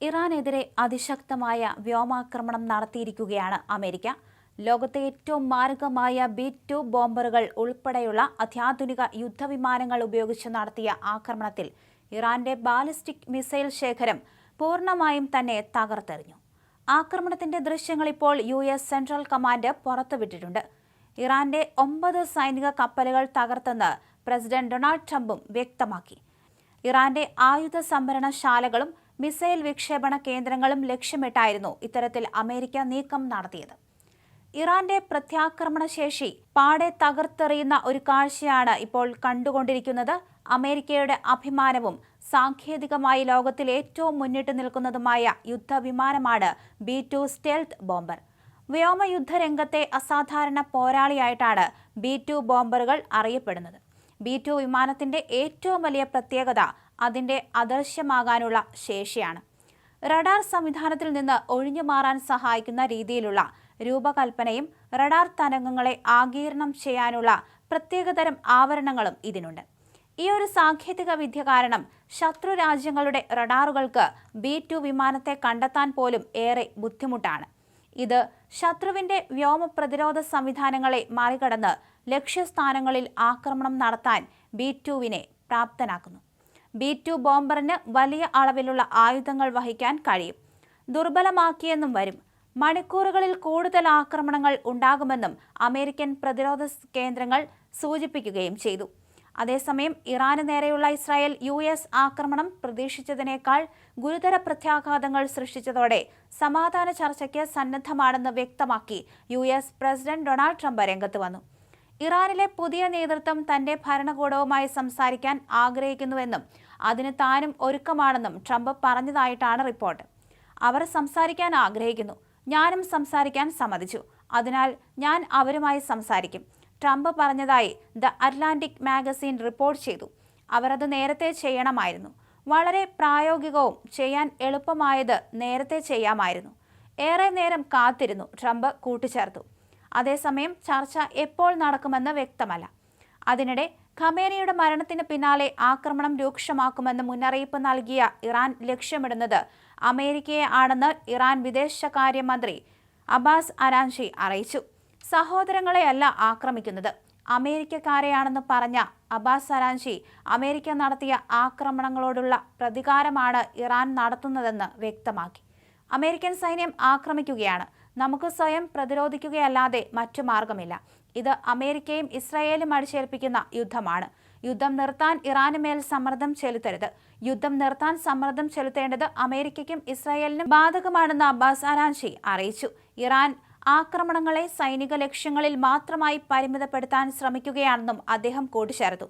ഇറാനെതിരെ അതിശക്തമായ വ്യോമാക്രമണം നടത്തിയിരിക്കുകയാണ് അമേരിക്ക. ലോകത്തെ ഏറ്റവും മാരകമായ B-2 ബോംബറുകൾ ഉൾപ്പെടെയുള്ള അത്യാധുനിക യുദ്ധവിമാനങ്ങൾ ഉപയോഗിച്ച് നടത്തിയ ആക്രമണത്തിൽ ഇറാന്റെ ബാലിസ്റ്റിക് മിസൈൽ ശേഖരം പൂർണ്ണമായും തന്നെ തകർത്തെറിഞ്ഞു. ആക്രമണത്തിന്റെ ദൃശ്യങ്ങൾ ഇപ്പോൾ US സെൻട്രൽ കമാൻഡ് പുറത്തുവിട്ടിട്ടുണ്ട്. ഇറാന്റെ 9 സൈനിക കപ്പലുകൾ തകർത്തെന്ന് പ്രസിഡന്റ് ഡൊണാൾഡ് ട്രംപും വ്യക്തമാക്കി. ഇറാന്റെ ആയുധ സംഭരണശാലകളും മിസൈൽ വിക്ഷേപണ കേന്ദ്രങ്ങളും ലക്ഷ്യമിട്ടായിരുന്നു ഇത്തരത്തിൽ അമേരിക്ക നീക്കം നടത്തിയത്. ഇറാന്റെ പ്രത്യാക്രമണ ശേഷി പാടെ തകർത്തെറിയുന്ന ഒരു കാഴ്ചയാണ് ഇപ്പോൾ കണ്ടുകൊണ്ടിരിക്കുന്നത്. അമേരിക്കയുടെ അഭിമാനവും സാങ്കേതികമായി ലോകത്തിൽ ഏറ്റവും മുന്നിട്ട് നിൽക്കുന്നതുമായ യുദ്ധവിമാനമാണ് B-2 സ്റ്റെൽത്ത് ബോംബർ. വ്യോമയുദ്ധരംഗത്തെ അസാധാരണ പോരാളിയായിട്ടാണ് B-2 ബോംബറുകൾ അറിയപ്പെടുന്നത്. B-2 വിമാനത്തിന്റെ ഏറ്റവും വലിയ പ്രത്യേകത അതിന്റെ അദൃശ്യമാകാനുള്ള ശേഷിയാണ്. റഡാർ സംവിധാനത്തിൽ നിന്ന് ഒഴിഞ്ഞു മാറാൻ സഹായിക്കുന്ന രീതിയിലുള്ള രൂപകൽപ്പനയും റഡാർ തരംഗങ്ങളെ ആഗിരണം ചെയ്യാനുള്ള പ്രത്യേകതരം ആവരണങ്ങളും ഇതിനുണ്ട്. ഈ ഒരു സാങ്കേതിക വിദ്യ കാരണം ശത്രു രാജ്യങ്ങളുടെ റഡാറുകൾക്ക് B-2 വിമാനത്തെ കണ്ടെത്താൻ പോലും ഏറെ ബുദ്ധിമുട്ടാണ്. ഇത് ശത്രുവിന്റെ വ്യോമ പ്രതിരോധ സംവിധാനങ്ങളെ മറികടന്ന് ലക്ഷ്യസ്ഥാനങ്ങളിൽ ആക്രമണം നടത്താൻ B-2വിനെ പ്രാപ്തനാക്കുന്നു. B-2 ബോംബറിന് വലിയ അളവിലുള്ള ആയുധങ്ങൾ വഹിക്കാൻ കഴിയും. ദുർബലമാക്കിയെന്നും വരും. മണിക്കൂറുകളിൽ കൂടുതൽ ആക്രമണങ്ങൾ ഉണ്ടാകുമെന്നും അമേരിക്കൻ പ്രതിരോധ കേന്ദ്രങ്ങൾ സൂചിപ്പിക്കുകയും ചെയ്തു. അതേസമയം ഇറാന് നേരെയുള്ള ഇസ്രായേൽ US ആക്രമണം പ്രതീക്ഷിച്ചതിനേക്കാൾ ഗുരുതര പ്രത്യാഘാതങ്ങൾ സൃഷ്ടിച്ചതോടെ സമാധാന ചർച്ചയ്ക്ക് സന്നദ്ധമാണെന്ന് വ്യക്തമാക്കി US പ്രസിഡന്റ് ഡൊണാൾഡ് ട്രംപ് രംഗത്ത് വന്നു. ഇറാനിലെ പുതിയ നേതൃത്വം തന്റെ ഭരണകൂടവുമായി സംസാരിക്കാൻ ആഗ്രഹിക്കുന്നുവെന്നും അതിന് താനും ഒരുക്കമാണെന്നും ട്രംപ് പറഞ്ഞതായിട്ടാണ് റിപ്പോർട്ട്. അവർ സംസാരിക്കാൻ ആഗ്രഹിക്കുന്നു, ഞാനും സംസാരിക്കാൻ സമ്മതിച്ചു, അതിനാൽ ഞാൻ അവരുമായി സംസാരിക്കും, ട്രംപ് പറഞ്ഞതായി ദ അറ്റ്ലാന്റിക് മാഗസിൻ റിപ്പോർട്ട് ചെയ്തു. അവർ അത് നേരത്തെ ചെയ്യണമായിരുന്നു. വളരെ പ്രായോഗികവും ചെയ്യാൻ എളുപ്പമായത് നേരത്തെ ചെയ്യാമായിരുന്നു. ഏറെ നേരം കാത്തിരുന്നു, ട്രംപ് കൂട്ടിച്ചേർത്തു. അതേസമയം ചർച്ച എപ്പോൾ നടക്കുമെന്ന് വ്യക്തമല്ല. അതിനിടെ ഖമേനിയുടെ മരണത്തിന് പിന്നാലെ ആക്രമണം രൂക്ഷമാക്കുമെന്ന് മുന്നറിയിപ്പ് നൽകിയ ഇറാൻ ലക്ഷ്യമിടുന്നത് അമേരിക്കയെ ആണെന്ന് ഇറാൻ വിദേശകാര്യമന്ത്രി അബ്ബാസ് അരാഗ്ചി അറിയിച്ചു. സഹോദരങ്ങളെയല്ല ആക്രമിക്കുന്നത്, അമേരിക്കക്കാരെയാണെന്ന് പറഞ്ഞ അബ്ബാസ് അരാഗ്ചി അമേരിക്ക നടത്തിയ ആക്രമണങ്ങളോടുള്ള പ്രതികാരമാണ് ഇറാൻ നടത്തുന്നതെന്ന് വ്യക്തമാക്കി. അമേരിക്കൻ സൈന്യം ആക്രമിക്കുകയാണ്, നമുക്ക് സ്വയം പ്രതിരോധിക്കുകയല്ലാതെ മറ്റു മാർഗമില്ല. ഇത് അമേരിക്കയും ഇസ്രായേലും അടിച്ചേൽപ്പിക്കുന്ന യുദ്ധമാണ്. യുദ്ധം നിർത്താൻ ഇറാന് മേൽ സമ്മർദ്ദം ചെലുത്തരുത്. യുദ്ധം നിർത്താൻ സമ്മർദ്ദം ചെലുത്തേണ്ടത് അമേരിക്കയ്ക്കും ഇസ്രായേലിനും ബാധകമാണെന്ന് അബ്ബാസ് അരാഗ്ചി അറിയിച്ചു. ഇറാൻ ആക്രമണങ്ങളെ സൈനിക ലക്ഷ്യങ്ങളിൽ മാത്രമായി പരിമിതപ്പെടുത്താൻ ശ്രമിക്കുകയാണെന്നും അദ്ദേഹം കൂട്ടിച്ചേർത്തു.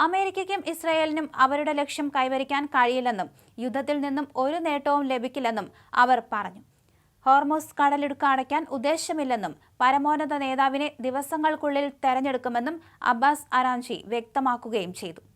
അമേരിക്കയ്ക്കും ഇസ്രായേലിനും അവരുടെ ലക്ഷ്യം കൈവരിക്കാൻ കഴിയില്ലെന്നും യുദ്ധത്തിൽ നിന്നും ഒരു നേട്ടവും ലഭിക്കില്ലെന്നും അവർ പറഞ്ഞു. ഹോർമുസ് കടലിടുക്ക് അടയ്ക്കാൻ ഉദ്ദേശമില്ലെന്നും പരമോന്നത നേതാവിനെ ദിവസങ്ങൾക്കുള്ളിൽ തെരഞ്ഞെടുക്കുമെന്നും അബ്ബാസ് അരാഗ്ചി വ്യക്തമാക്കുകയും ചെയ്തു.